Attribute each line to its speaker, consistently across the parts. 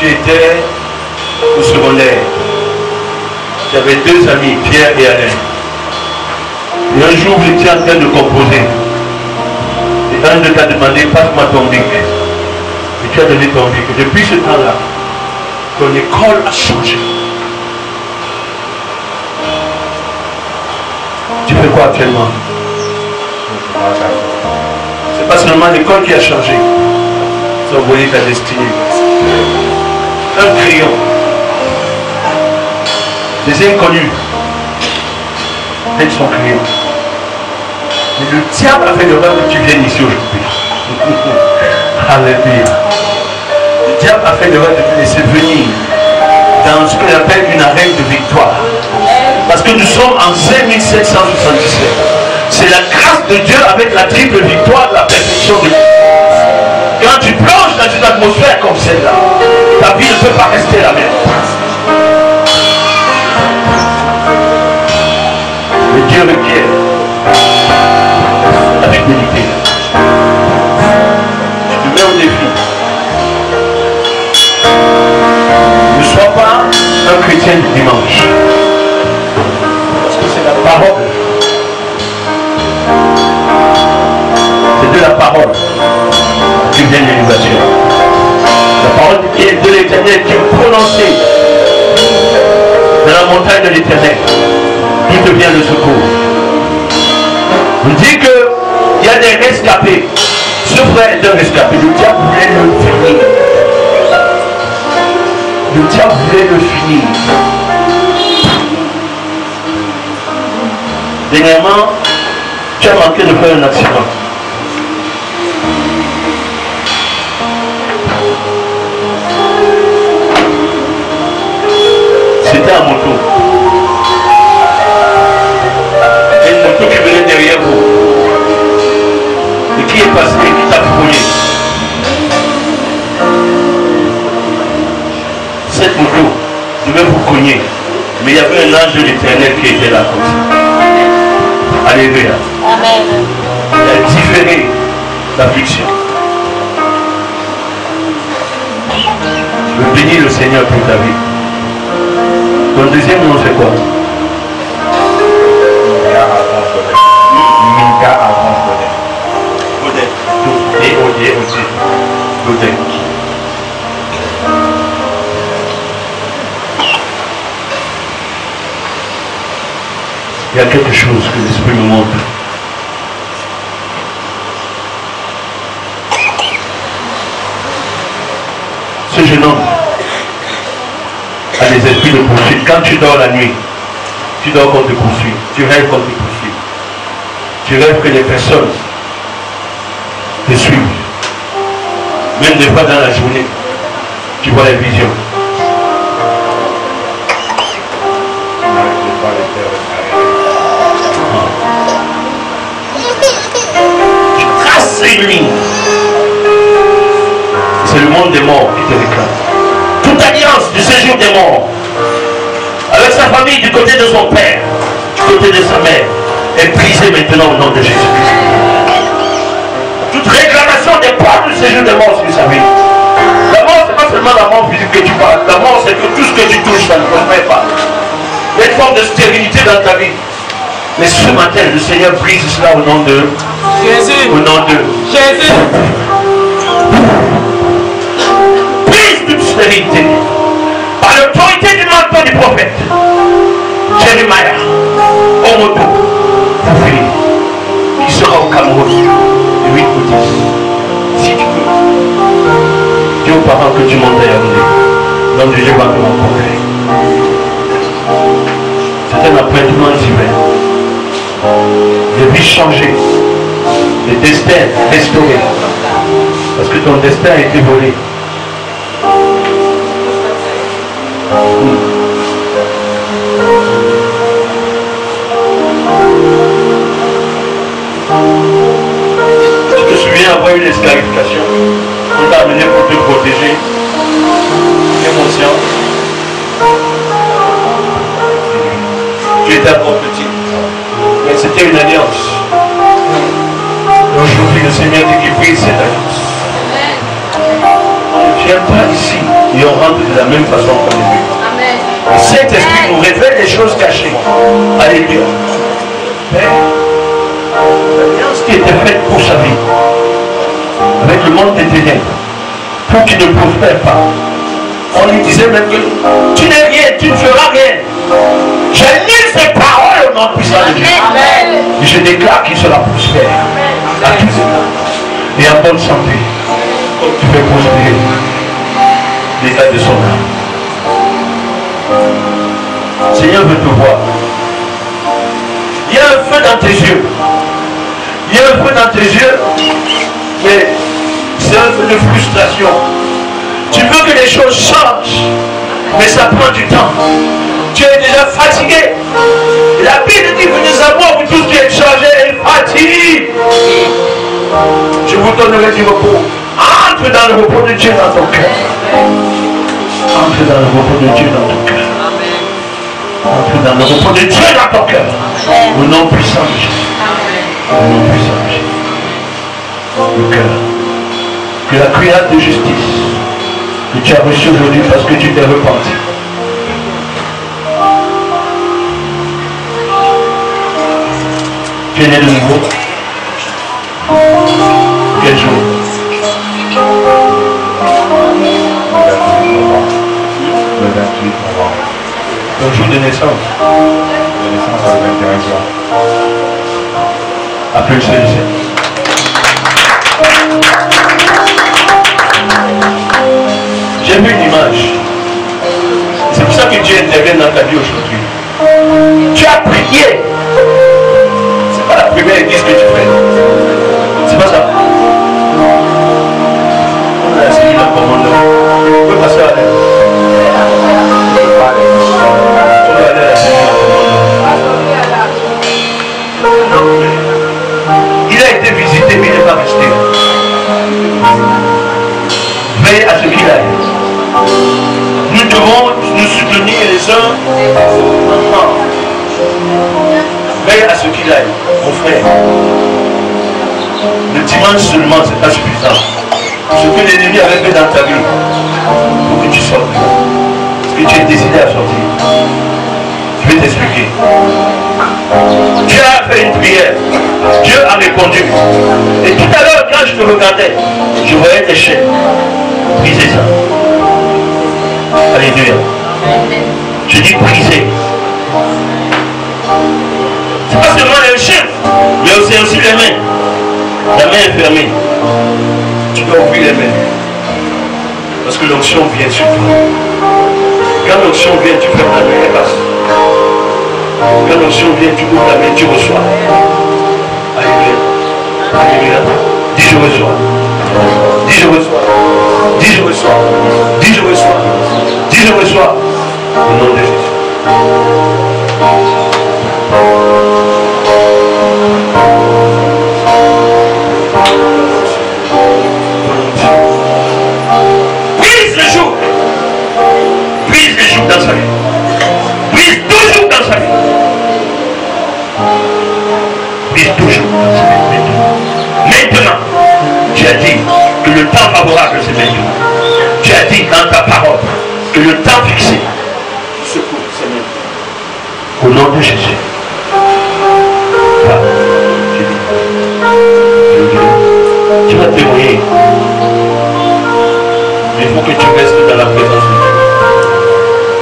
Speaker 1: tu étais au secondaire. J'avais deux amis, Pierre et Alain. Et un jour, vous étiez en train de composer. Et un d'eux t'a demandé, passe-moi ton bic. Et tu as donné ton bic. Et depuis ce temps-là, ton école a changé. Tu fais quoi actuellement? C'est pas seulement l'école qui a changé. Tu as envoyé ta destinée. Un crayon. Des inconnus prennent son crayon. Mais le diable a fait de rêve que tu viennes ici aujourd'hui. Alléluia. Le diable a fait de rêve de te laisser venir dans ce qu'on appelle une arène de victoire. Parce que nous sommes en 5777. C'est la grâce de Dieu avec la triple victoire de la perfection de Dieu. Quand tu plonges dans une atmosphère comme celle-là, ta vie ne peut pas rester la même. Mais Dieu requiert la fidélité. Tu te mets au défi. Ne sois pas un chrétien du dimanche. Parce que c'est la parole. C'est de la parole qui vient l'innovation. La parole qui est de l'Éternel, qui est prononcée dans la montagne de l'Éternel. D'où te vient le secours. On dit qu'il y a des rescapés. Ce frère est un rescapé. Le diable voulait le finir. Le diable voulait le finir. Dernièrement, tu as manqué de faire un accident. C'était à moto. Une moto qui venait derrière vous. Et qui est passé et qui t'a frôlé. Cette moto devait vous cogner. Mais il y avait un ange de l'Éternel qui était là comme ça. Alléluia.
Speaker 2: Amen.
Speaker 1: Il a différé l'affliction. Je veux bénir le Seigneur pour ta vie. Ton deuxième nom c'est quoi?
Speaker 3: Minka Alphonse Godet.
Speaker 1: Godet. Godet. Il y a quelque chose que l'Esprit me montre. Ce jeune homme a des esprits de poursuite. Quand tu dors la nuit, tu dors qu'on te poursuit. Tu rêves qu'on te poursuit. Tu rêves que les personnes te suivent. Même des fois dans la journée, tu vois les visions. Tu traces une ligne. C'est le monde des morts qui te réclame. Toute alliance du séjour des morts avec sa famille du côté de son père, du côté de sa mère, est brisée maintenant au nom de Jésus-Christ. Toute réclamation des portes du séjour des morts sur sa vie. La mort, c'est pas seulement la mort physique que tu parles. La mort, c'est que tout ce que tu touches, ça ne prospère pas. Il y a une forme de stérilité dans ta vie. Mais ce matin, le Seigneur brise cela au nom de Jésus. Au nom de Jésus. Brise toute stérilité. Par l'autorité du manteau du prophète. Jérémia, Omoto, pour finir, qui sera au Cameroun, de 8 ou 10. Si tu veux, dis aux parents que tu montes à Yaoundé. Donc Dieu va te rencontrer. C'est un appointement divin. Des vies changées, des destins restaurés. Parce que ton destin a été volé. Tu te souviens avoir eu l'esclarification? On t'a amené pour te protéger. Émotion. Tu étais encore petit. Mais c'était une alliance. Et aujourd'hui, le Seigneur dit qu'il brise cette alliance. On ne vient pas ici et on rentre de la même façon qu'au début. Le Saint-Esprit nous révèle les choses cachées. Alléluia. Père, l'alliance qui était faite pour sa vie, avec le monde des ténèbres, pour qu'il ne prospère pas. On lui disait même que tu n'es rien, tu ne feras rien. J'annule ces paroles au nom puissant de Dieu. Et je déclare qu'il sera prospère à tous états et en bonne santé, comme tu fais prospérer l'état de son âme. Seigneur veut te voir. Il y a un feu dans tes yeux. Il y a un feu dans tes yeux, mais c'est un feu de frustration. Tu veux que les choses changent, mais ça prend du temps. Tu es déjà fatigué. La Bible dit que nous avons vous tous qui êtes chargés et fatigués. Je vous donnerai du repos. Entre dans le repos de Dieu dans ton cœur. Entre dans le repos de Dieu dans ton cœur. Entre dans le repos de Dieu dans ton cœur. Au nom puissant de Jésus. Au nom puissant de Jésus. Le cœur. Que la cuillère de justice que tu as reçue aujourd'hui parce que tu t'es repenti. Tu es né de nouveau. Quel jour?
Speaker 3: Le 28 novembre.
Speaker 1: Ton jour de naissance.
Speaker 3: De naissance à 21 juin.
Speaker 1: Appelle celui-ci. J'ai vu une image. C'est pour ça que Dieu intervient dans ta vie aujourd'hui. Tu as prié. C'est pas la première église que tu fais. C'est pas ça. On a essayé la commande. On peut passer à l'aide. On va aller à la commande. Il a été visité, mais il n'est pas resté. Veille à ce qu'il aille. Nous devons nous soutenir les uns ensemble. Veille à ce qu'il aille, mon frère. Le dimanche seulement, ce n'est pas suffisant. Ce que l'ennemi avait fait dans ta vie, pour que tu sortes. Ce que tu es décidé à sortir. Je vais t'expliquer. Dieu a fait une prière. Dieu a répondu. Et tout à l'heure, quand je te regardais, je voyais tes chaînes. Brisez ça. Alléluia. Je dis briser. C'est pas seulement les chefs, mais c'est aussi les mains. La main est fermée. Tu dois ouvrir les mains. Parce que l'onction vient sur toi. Quand l'onction vient, tu fermes la main et passe. Quand l'onction vient, tu ouvres la main, tu reçois. Alléluia. Alléluia. Dis je reçois. Dis je reçois. Dis je reçois. Dis je reçois. Dis je reçois. Au nom de Jésus. Brise le jour. Brise les jours dans sa vie. Brise toujours dans sa vie. Brise toujours dans sa vie. Maintenant, tu as dit que le temps favorable c'est maintenant. Tu as dit dans ta parole que le temps fixé, secours, c'est maintenant. Au nom de Jésus. Tu vas témoigner. Mais il faut que tu restes dans la présence de Dieu.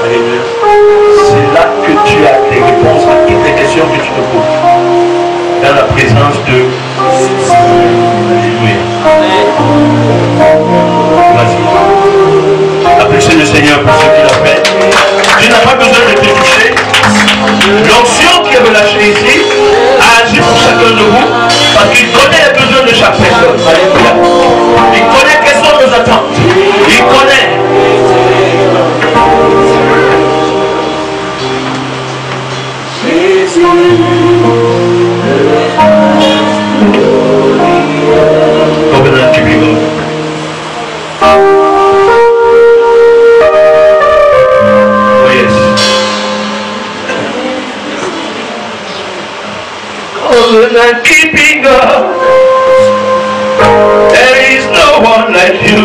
Speaker 1: Alléluia. C'est là que tu as les réponses à toutes les questions que tu te poses. Dans la présence de Alléluia. Vas-y. Appréciez le Seigneur pour ce qu'il a fait. Tu n'as pas besoin de te toucher. L'onction qui est relâchée ici a agi pour chacun de vous parce qu'il connaît les besoins de chaque personne. Alléluia. Il connaît quelles sont nos attentes. Il connaît. Covenant keeping God. Oh yes. Covenant keeping God. There is no one like you.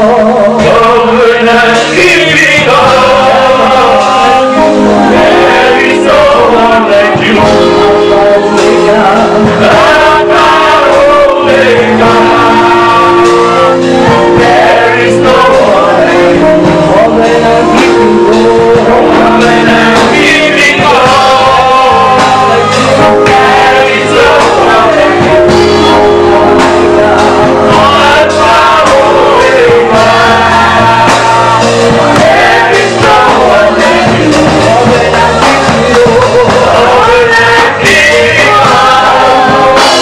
Speaker 1: Covenant keeping God. There is no one like you. Alpha, Omega. There is no one like you. Covenant keeping God. There is no one like you. Alpha, Omega. There is no one like you. Covenant keeping God.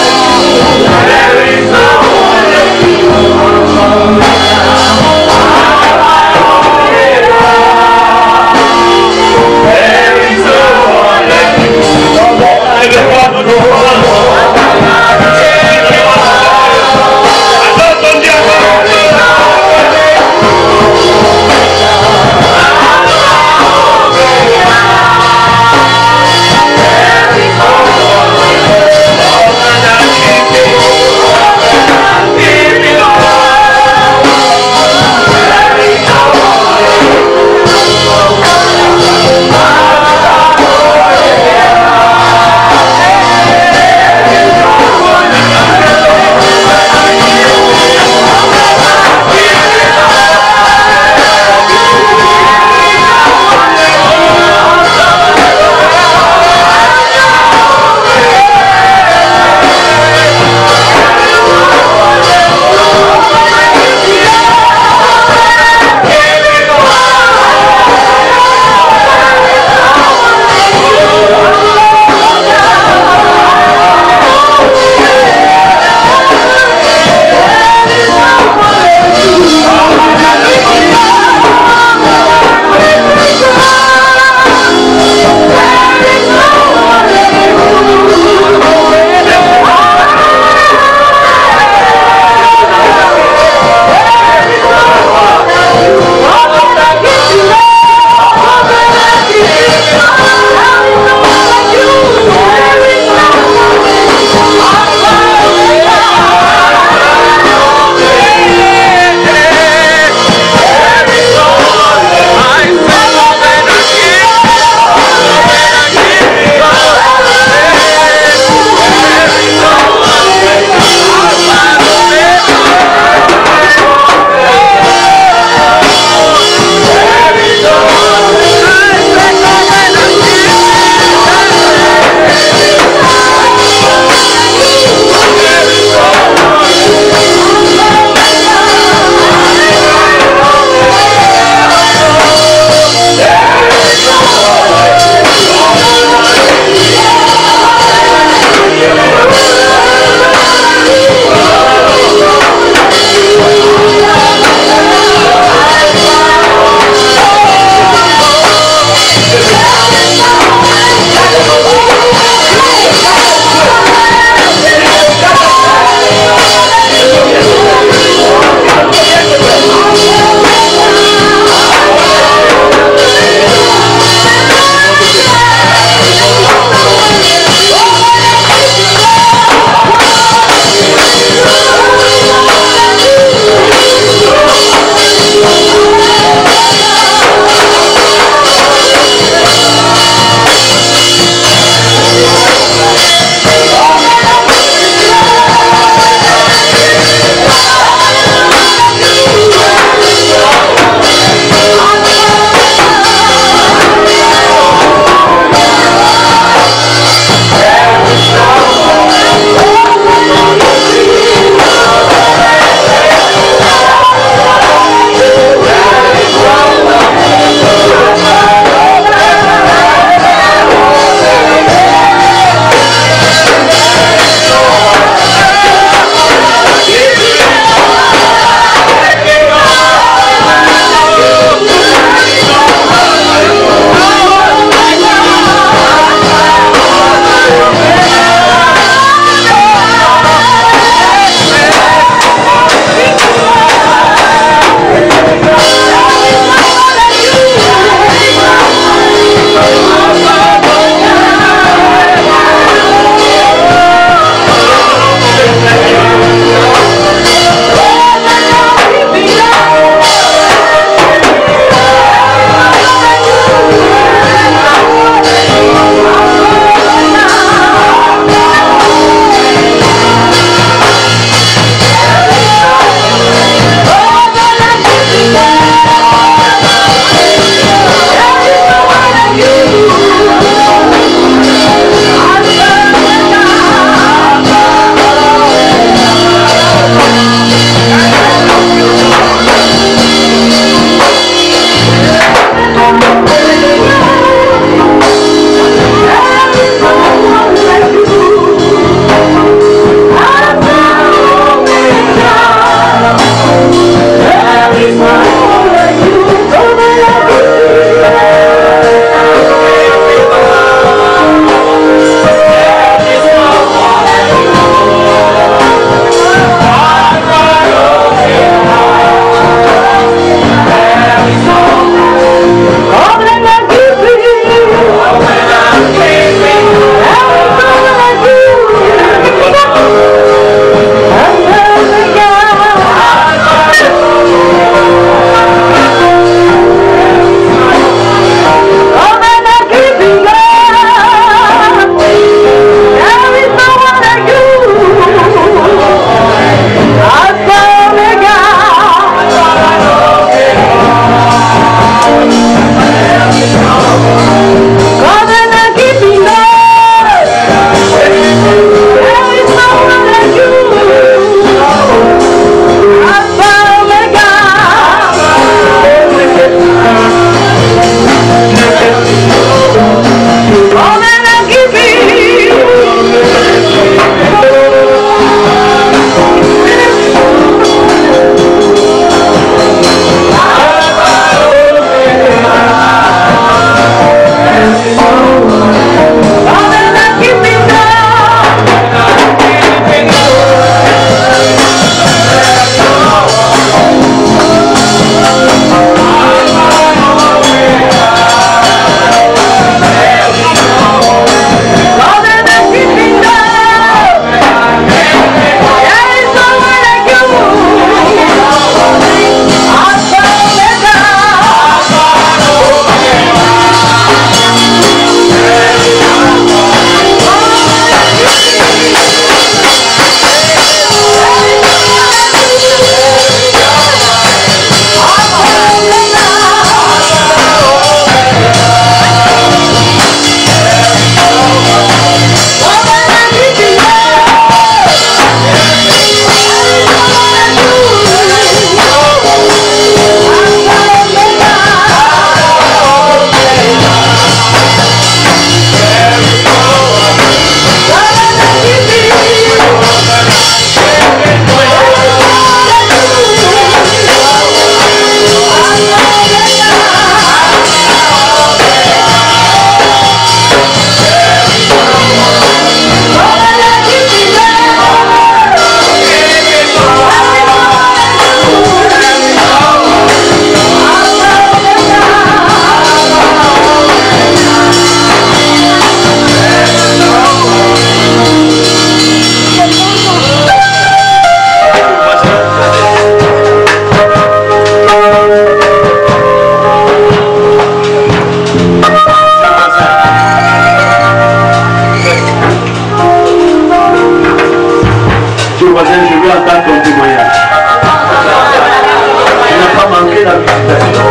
Speaker 2: la visitation.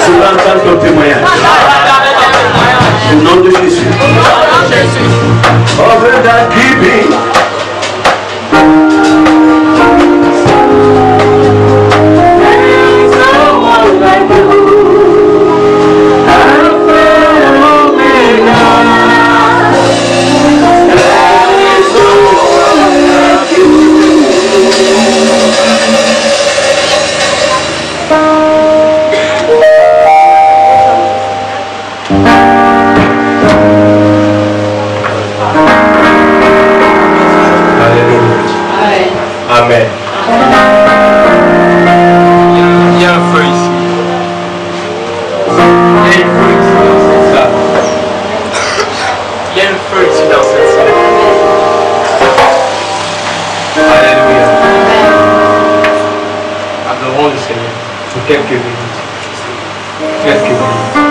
Speaker 2: Tu vas entendre ton témoignage. Au nom de Jésus. Over that keeping.
Speaker 4: Amen. Il y a un feu ici. Il y a un feu ici dans cette salle. Il y a un feu ici dans cette salle. Alléluia. Adorons le Seigneur pour quelques minutes. Quelques minutes.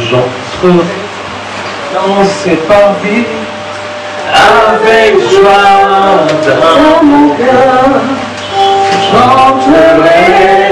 Speaker 2: J'entre dans ces parvis avec joie dans mon cœur. J'entrerai